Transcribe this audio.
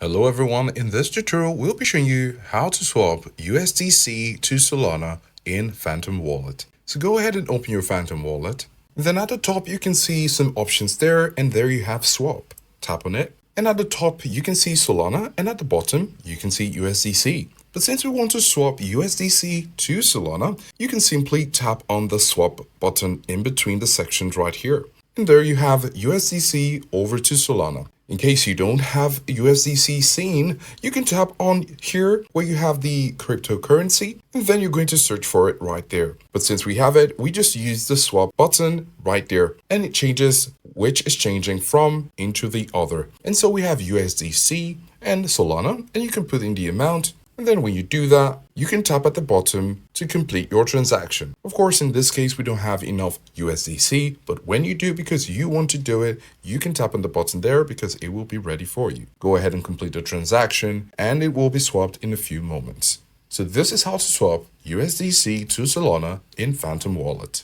Hello everyone, in this tutorial we'll be showing you how to swap USDC to Solana in Phantom Wallet. So go ahead and open your Phantom Wallet. Then at the top you can see some options there, and there you have swap. Tap on it, and at the top you can see Solana, and at the bottom you can see USDC. But since we want to swap USDC to Solana, you can simply tap on the swap button in between the sections right here. And there you have USDC over to Solana. In case you don't have USDC seen, you can tap on here where you have the cryptocurrency, and then you're going to search for it right there. But since we have it, we just use the swap button right there, and it changes which is changing from into the other. And so we have USDC and Solana, and you can put in the amount. And then when you do that, you can tap at the bottom to complete your transaction. Of course, in this case, we don't have enough USDC, but when you do, because you want to do it, you can tap on the button there because it will be ready for you. Go ahead and complete the transaction and it will be swapped in a few moments. So this is how to swap USDC to Solana in Phantom Wallet.